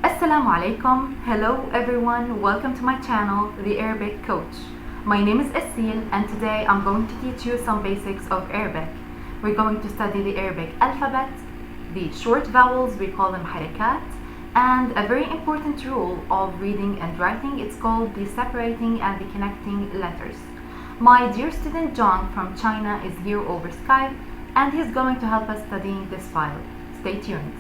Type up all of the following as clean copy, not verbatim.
Assalamu alaikum. Hello everyone. Welcome to my channel, The Arabic Coach. My name is Asil and today I'm going to teach you some basics of Arabic. We're going to study the Arabic alphabet, the short vowels, we call them harakat, and a very important rule of reading and writing. It's called the separating and the connecting letters. My dear student John from China is here over Skype and he's going to help us studying this file. Stay tuned.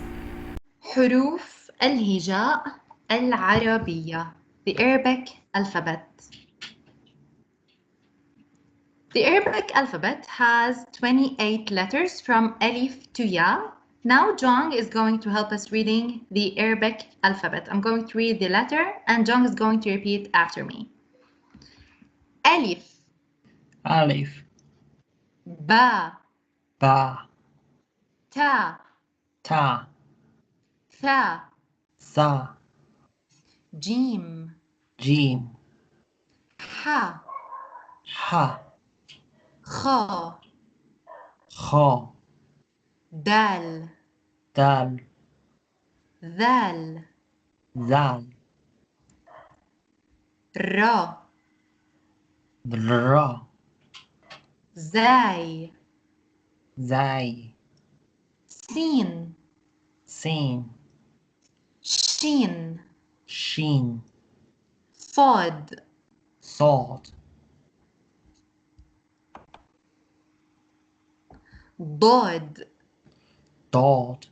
حروف الهجاء العربية The Arabic alphabet. The Arabic alphabet has 28 letters from Alif to Ya. Now Jong is going to help us reading the Arabic alphabet. I'm going to read the letter and Jong is going to repeat after me. Alif, Alif, Ba, Ba, Ta, Ta, Tha, Sa, Jim, Jim, Ha, Ha, Kha, Kha, Dal, Dal, Dhal, Zal, Ra, Ra, Zai, Zai, Sin, Sin, Shin, Shin, Sod, Sod, Dod, Dod,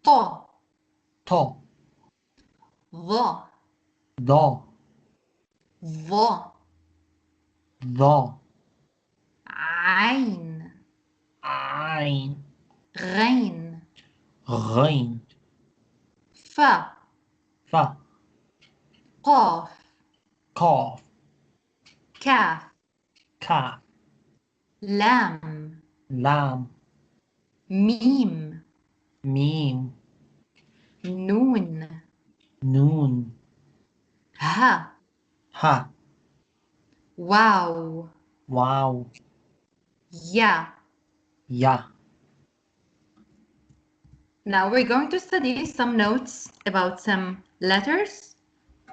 Ta, Ta, Dha, Da, Va, Da, Ain, Ein, Ghain, Ghain, Fa, Fa, Qaf, Kaf, Kaf, Kaf, Lam, Lam, Mim, Mim, Nun, Nun, Ha, Ha, Waw, Wow, Ya. Ya. Now we're going to study some notes about some letters.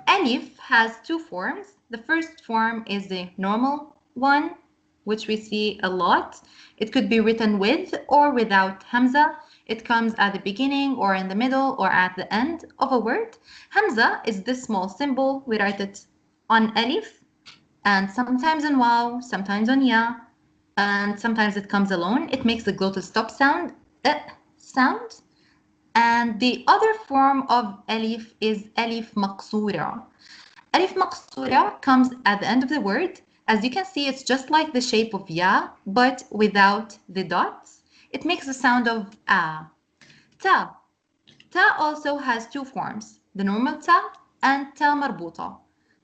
Alif has two forms. The first form is the normal one, which we see a lot. It could be written with or without Hamza. It comes at the beginning or in the middle or at the end of a word. Hamza is this small symbol. We write it on Alif and sometimes on Waw, sometimes on Ya, and sometimes it comes alone. It makes the glottal stop sound, sound. And the other form of Alif is Alif Maqsura. Alif Maqsura comes at the end of the word. As you can see, it's just like the shape of Ya, but without the dots. It makes the sound of A. Ta. Ta also has two forms, the normal Ta and Ta marbuta.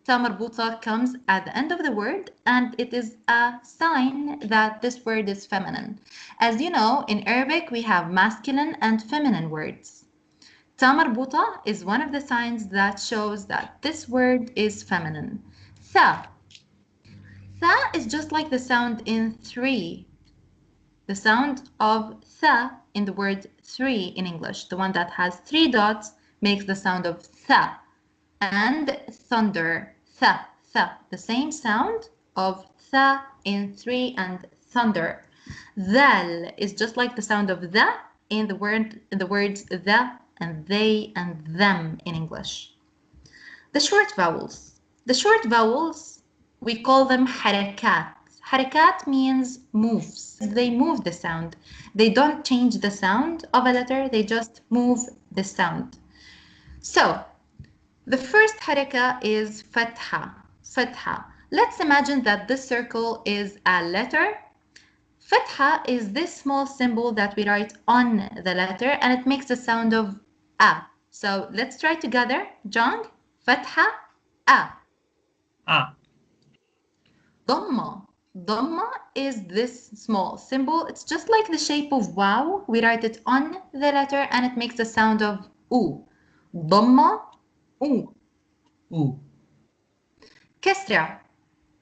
Ta marbuta comes at the end of the word and it is a sign that this word is feminine. As you know, in Arabic we have masculine and feminine words. Ta marbuta is one of the signs that shows that this word is feminine. Tha. Tha is just like the sound in three. The sound of tha in the word three in English, the one that has three dots, makes the sound of tha. And thunder, tha, tha, the same sound of tha in three and thunder. Dhal is just like the sound of the in the words the and they and them in English. The short vowels. The short vowels, we call them harakat. Harakat means moves. They move the sound. They don't change the sound of a letter, they just move the sound. So, the first haraka is fatha. Fatha. Let's imagine that this circle is a letter. Fatha is this small symbol that we write on the letter and it makes the sound of A. So let's try together. Jong, Fatha, A. A. Dhamma. Dhamma is this small symbol. It's just like the shape of Wow. We write it on the letter and it makes the sound of U. Dhamma, U. U. Kasra.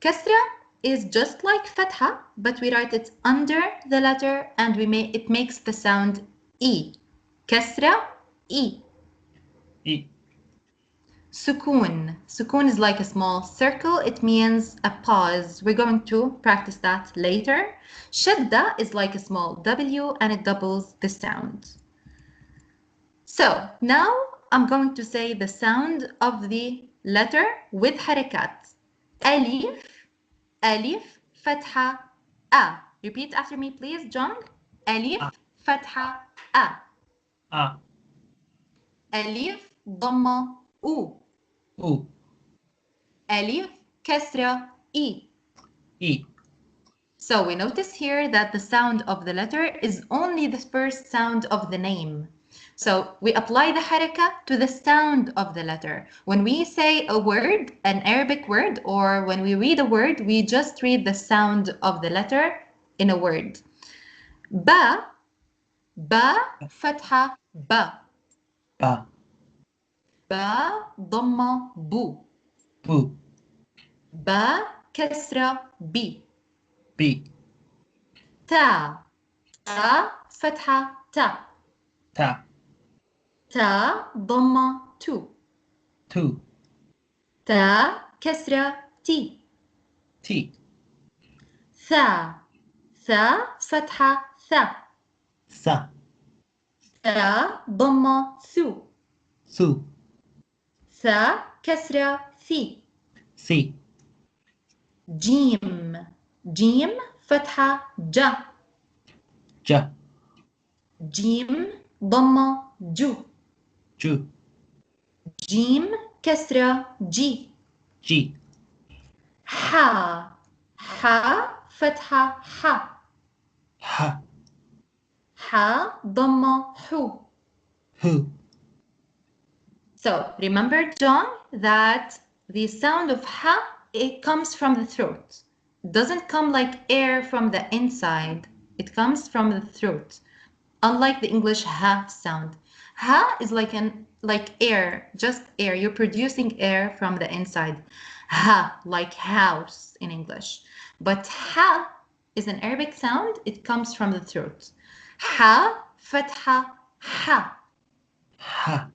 Kasra is just like Fatha, but we write it under the letter and it makes the sound E. Kasra, E. I. Sukun. Sukun is like a small circle. It means a pause. We're going to practice that later. Shadda is like a small W and it doubles the sound. So now I'm going to say the sound of the letter with harakat. Alif, alif, fatha, a. Repeat after me, please, John. A. Alif, fatha, a. A. ألف ضمة أو. U. ألف كسرة إي. I. So we notice here that the sound of the letter is only the first sound of the name. So we apply the haraka to the sound of the letter. When we say a word, an Arabic word, or when we read a word, we just read the sound of the letter in a word. Ba, ba, fatha, ba. Ba. ba ضمة بو. Bu. با كسرة بي. Bi. تا تا فتحة تا. Ta. تا ضمة تو. Tu. تا كسرة تي. Ti. ثا ثا فتحة ثا. Sa. ثا ضمة ثو. Su. ثا كسرة ثي. Si. جيم جيم فتحة جا. Ja. جيم ضمة جو. Ju. جيم كسرة جي. Ji. حا حا فتحة حا. Ha. حا ضمة حو. Hu. So remember, John, that the sound of ha, it comes from the throat. It doesn't come like air from the inside. It comes from the throat. Unlike the English ha sound. Ha is like air, just air. You're producing air from the inside. Ha, like house in English. But ha is an Arabic sound. It comes from the throat. Ha, fatha, ha. Ha.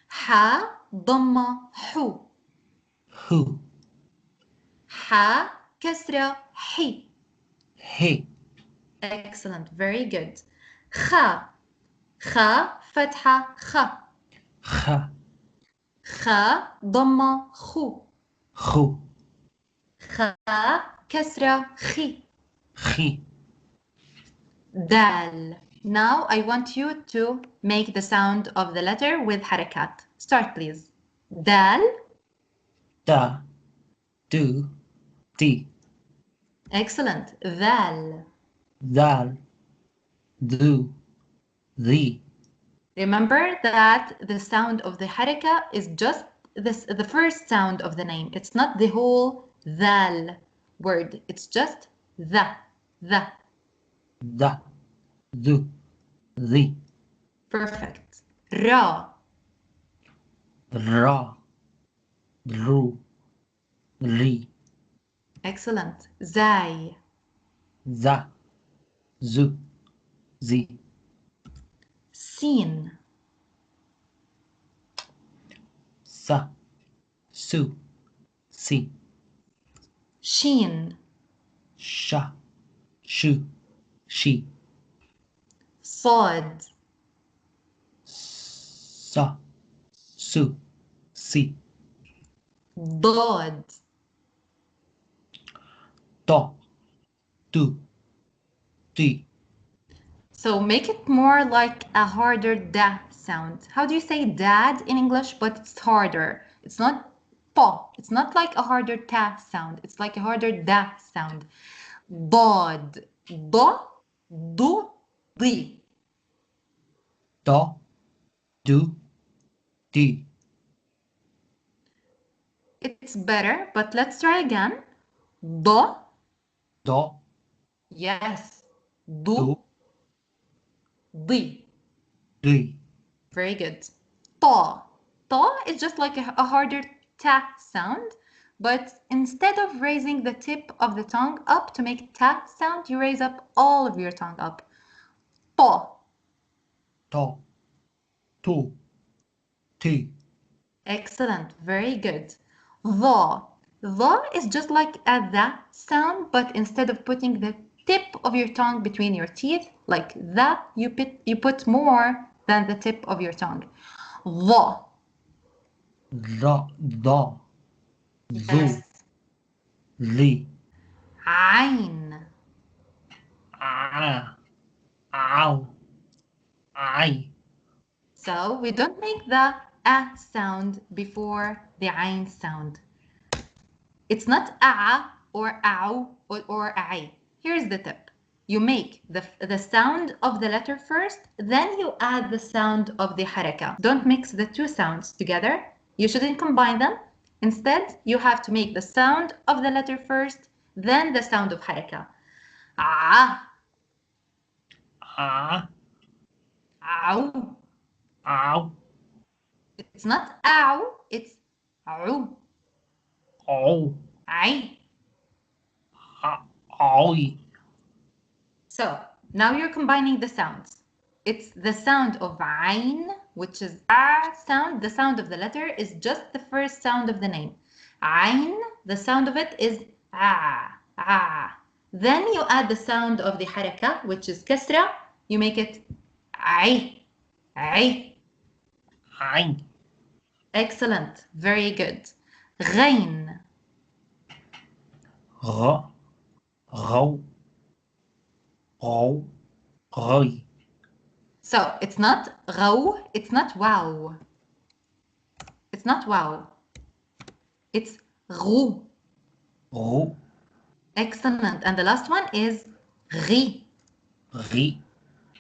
Ha, ضمة حو. Hu. Ha, كسرة حي. He. Excellent, very good. خا خا فتحة خا. Ha. خا ضمة خو. Hu. خا كسرة خي. Chi. دال. Now I want you to make the sound of the letter with harakat. Start, please. دال. Da. Du. Di. Excellent. ذال. Dal. Du. Di. Remember that the sound of the haraka is just the first sound of the name. It's not the whole dhal word. It's just the. Da. Du. Di. Perfect. Ra. Ra. Ru. Ri. Excellent. Zai. Za. Zu. Zi. Sin. Sa. Su. Si. Shin. Sha. Shu. She. Sad. Sa. Su. Si. Dad. Do. Du. Di. So make it more like a harder da sound. How do you say dad in English, but it's harder? It's not po. It's not like a harder ta sound. It's like a harder da sound. Dod. Do. Do. Di. Do. Du. Di. It's better, but let's try again. Do. Do. Yes. Du. Do. Di. Di. Very good. Ta. Ta is just like a harder ta sound, but instead of raising the tip of the tongue up to make ta sound, you raise up all of your tongue up. Ta. To. Tu. T. Excellent. Very good. The. The is just like a the sound, but instead of putting the tip of your tongue between your teeth, like that, you put more than the tip of your tongue. The. The. Zu. Yes. Li. Ain. Ah. Ow. I. So we don't make the a sound before the ain sound. It's not a or ow or I. Here's the tip. You make the sound of the letter first, then you add the sound of the haraka. Don't mix the two sounds together. You shouldn't combine them. Instead, you have to make the sound of the letter first, then the sound of haraka. Ah, Ah. ow. Ow. It's not ow, it's ow. Oh. I. Oi. So now you're combining the sounds. It's the sound of ain, which is a sound. The sound of the letter is just the first sound of the name. Ain, the sound of it is ah. Then you add the sound of the haraka, which is kasra. You make it ay. Ein. Excellent. Very good. Ghain. R. Rau. Rau. Roi. So it's not ghaw, it's not wow. It's not wow. It's ghou. Ru. Excellent. And the last one is ri. Ri.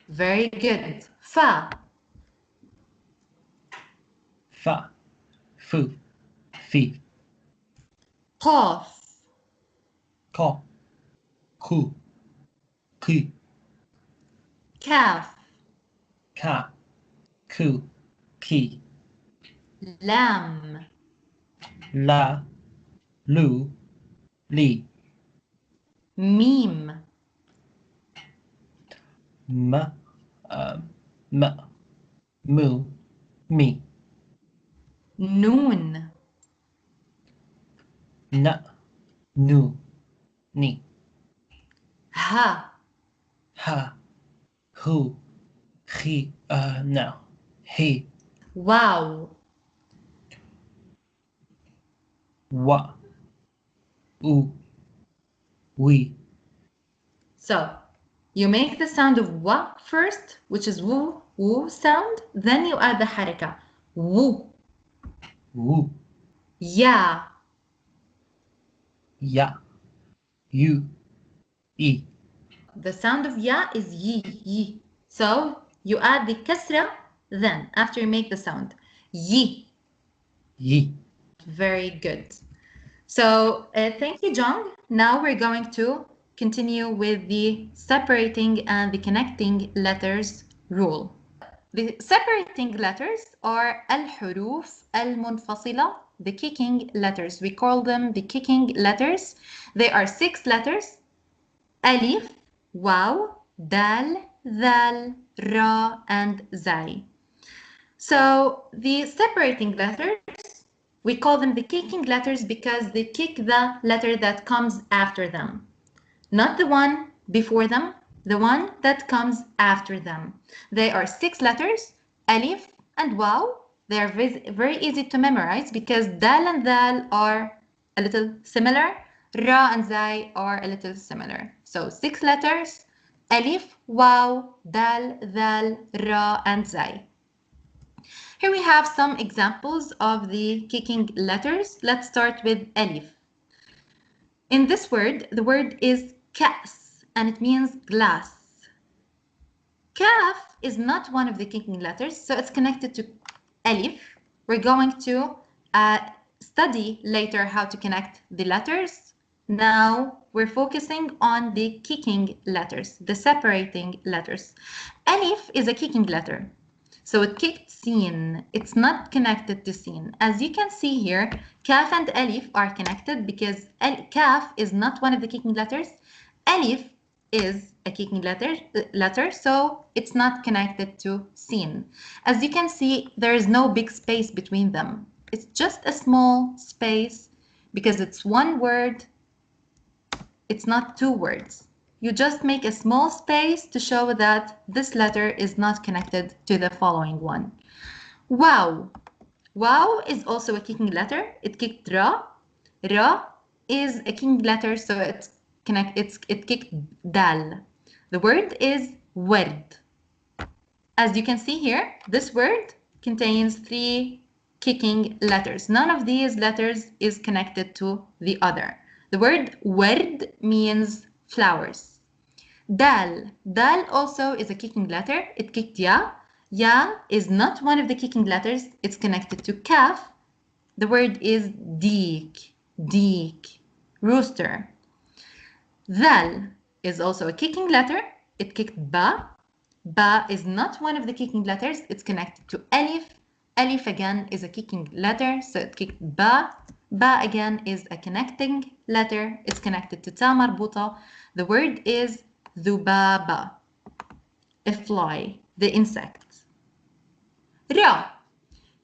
Very good. Fa. Fa. Fu. Fi. Qaf. Ka. Ku. Ki. Kaf. Ka. Ku. Ki. Lam. La. Lu. Li. Mim. M. M. Mu. Mi. Noon. N. Nu. Ni. Ha. Ha. Hu. He. No. He. Wow. Wa. U. We. So you make the sound of wa first, which is woo sound. Then you add the haraka. Woo. Wu. Ya. Ya. You. E. The sound of ya is yi. So you add the kasra then after you make the sound. Yi. Yi. Very good. So thank you, John. Now we're going to continue with the separating and the connecting letters rule. The separating letters are al-huruf al-munfasila, the kicking letters. We call them the kicking letters. They are 6 letters: alif, waw, dal, dhal, ra, and zai. So the separating letters, we call them the kicking letters because they kick the letter that comes after them. Not the one before them, the one that comes after them. They are 6 letters, alif and waw. They are very easy to memorize because dal and dal are a little similar. Ra and zai are a little similar. So 6 letters, alif, waw, dal, dhal, ra, and zai. Here we have some examples of the kicking letters. Let's start with alif. In this word, the word is kas, and it means glass. Kaf is not one of the kicking letters, so it's connected to alif. We're going to study later how to connect the letters. Now we're focusing on the kicking letters, the separating letters. Alif is a kicking letter. So it kicked sin. It's not connected to sin. As you can see here, kaf and alif are connected because kaf is not one of the kicking letters. Alif is a kicking letter, so it's not connected to sin. As you can see, there is no big space between them. It's just a small space because it's one word, it's not two words. You just make a small space to show that this letter is not connected to the following one. Wow. Wow is also a kicking letter. It kicked ra. Ra is a kicking letter, so it kicked dal. The word is word. As you can see here, this word contains 3 kicking letters. None of these letters is connected to the other. The word word means flowers. Dal. Dal also is a kicking letter. It kicked ya. Ya is not one of the kicking letters. It's connected to kaf. The word is deek. Deek. Rooster. Dhal is also a kicking letter. It kicked ba. Ba is not one of the kicking letters. It's connected to alif. Alif again is a kicking letter, so it kicked ba. Ba again is a connecting letter. It's connected to ta marbuta. The word is dhubaba, a fly, the insect. Ra.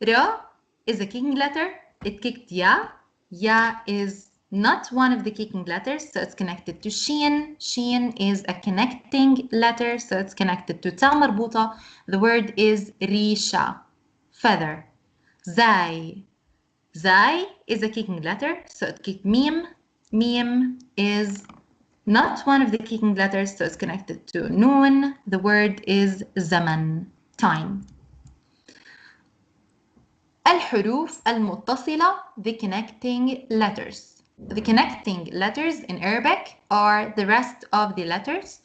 Ra is a kicking letter. It kicked ya. Ya is not one of the kicking letters, so it's connected to shin. Shin is a connecting letter, so it's connected to ta marbuta. The word is risha, feather. Zai. Zai is a kicking letter, so it kicked mim. Mim is not one of the kicking letters, so it's connected to noon. The word is zaman, time. الحروف المتصلة, the connecting letters. The connecting letters in Arabic are the rest of the letters.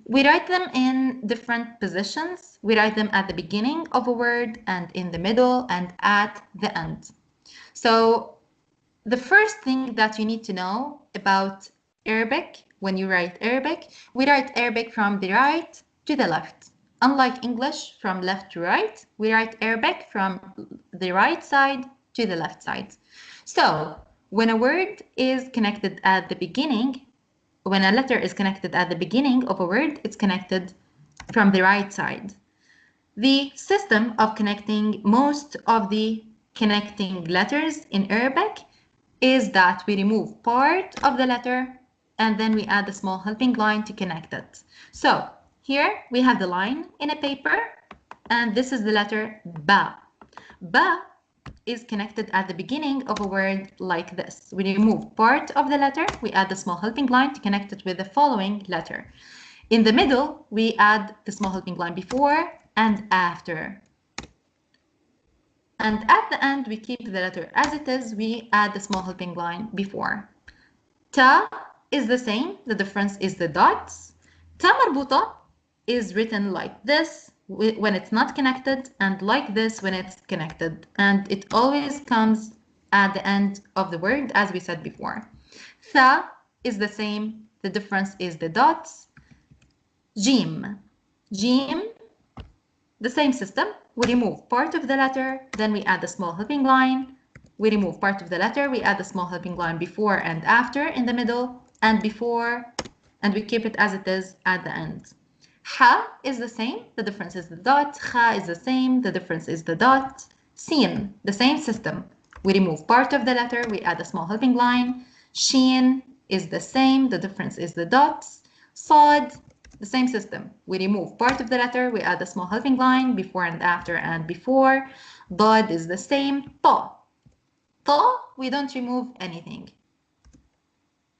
We write them in different positions. We write them at the beginning of a word and in the middle and at the end. So the first thing that you need to know about Arabic, when you write Arabic, we write Arabic from the right to the left. Unlike English, from left to right, we write Arabic from the right side to the left side. So when a word is connected at the beginning, when a letter is connected at the beginning of a word, it's connected from the right side. The system of connecting most of the connecting letters in Arabic is that we remove part of the letter and then we add a small helping line to connect it. So here we have the line in a paper and this is the letter ba. Ba is connected at the beginning of a word like this. We remove part of the letter, we add the small helping line to connect it with the following letter. In the middle, we add the small helping line before and after. And at the end, we keep the letter as it is. We add the small helping line before. Ta is the same. The difference is the dots. Ta marbuta is written like this when it's not connected and like this when it's connected. And it always comes at the end of the word, as we said before. Tha is the same. The difference is the dots. Jim. Jim, the same system. We remove part of the letter, then we add the small helping line. We remove part of the letter, we add the small helping line before and after in the middle, and before, and we keep it as it is at the end. Ha is the same, the difference is the dot. Kha is the same, the difference is the dot. Sin, the same system. We remove part of the letter, we add a small helping line. Shin is the same, the difference is the dots. Sad, the same system. We remove part of the letter, we add a small helping line before and after and before. Dad is the same. Ta. Ta, we don't remove anything.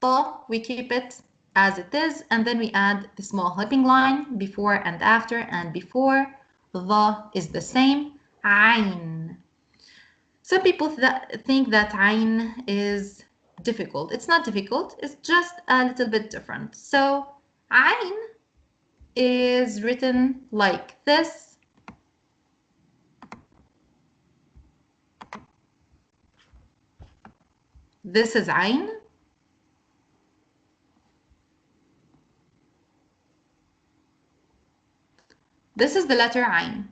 Ta, we keep it as it is, and then we add the small helping line before and after and before. The is the same. Ain. Some people think that ain is difficult. It's not difficult, it's just a little bit different. So ain is written like this. This is ain. This is the letter ain.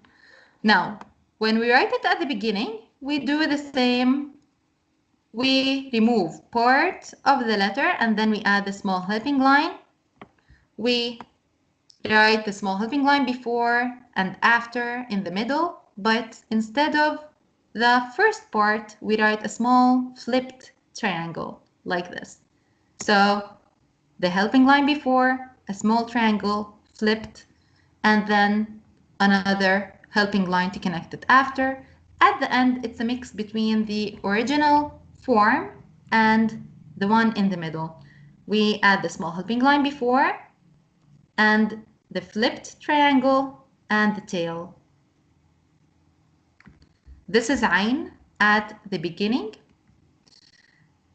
Now, when we write it at the beginning, we do the same. We remove part of the letter and then we add the small helping line. we write the small helping line before and after in the middle, but instead of the first part, we write a small flipped triangle like this. So the helping line before, a small triangle flipped, and then another helping line to connect it after. At the end, it's a mix between the original form and the one in the middle. We add the small helping line before and the flipped triangle and the tail. This is عين at the beginning,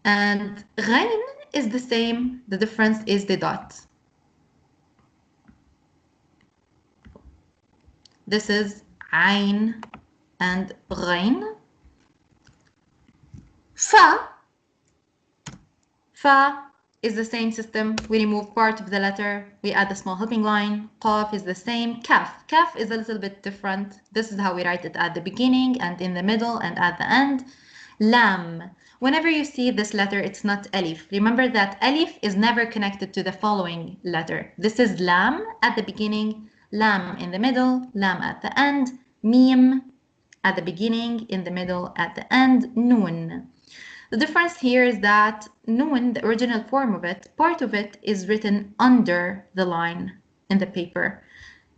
and غين is the same, the difference is the dot. This is عين and غين. fa is the same system. We remove part of the letter, we add the small helping line. Qaf is the same. Kaf is a little bit different. This is how we write it at the beginning and in the middle and at the end. Lam. Whenever you see this letter, it's not alif. Remember that alif is never connected to the following letter. This is lam at the beginning, lam in the middle, lam at the end, mim at the beginning, in the middle, at the end, noon. The difference here is that noon, the original form of it, part of it is written under the line in the paper.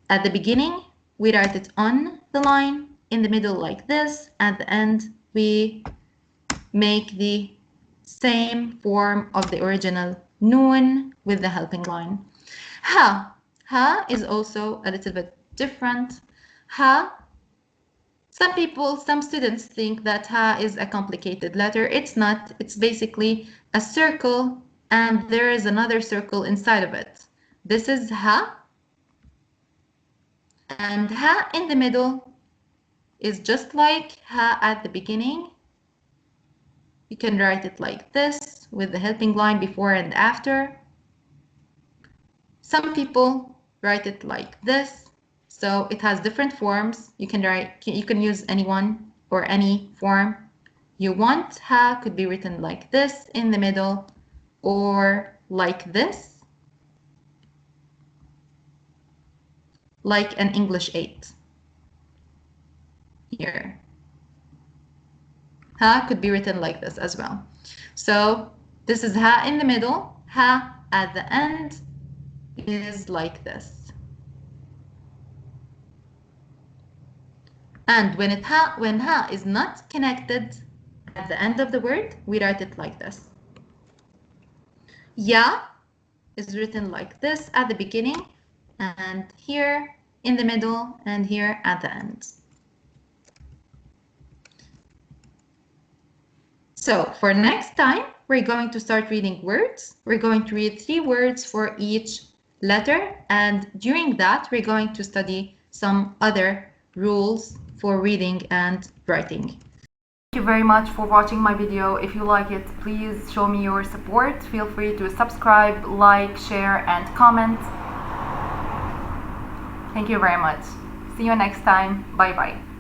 At the beginning, we write it on the line, in the middle like this, at the end, we make the same form of the original noon with the helping line. Ha. Ha is also a little bit different. Ha. Some students think that ha is a complicated letter. It's not. It's basically a circle and there is another circle inside of it. This is ha. And ha in the middle is just like ha at the beginning. You can write it like this with the helping line before and after. Some people write it like this. So it has different forms. You can use any one or any form you want. Ha could be written like this in the middle or like this, like an English 8 here. Ha could be written like this as well. So this is ha in the middle. Ha at the end is like this. And when ha is not connected at the end of the word, we write it like this. Ya is written like this at the beginning, and here in the middle, and here at the end. So for next time, we're going to start reading words. We're going to read 3 words for each letter, and during that, we're going to study some other rules for reading and writing. Thank you very much for watching my video. If you like it, please show me your support. Feel free to subscribe, like, share, and comment. Thank you very much. See you next time. Bye bye.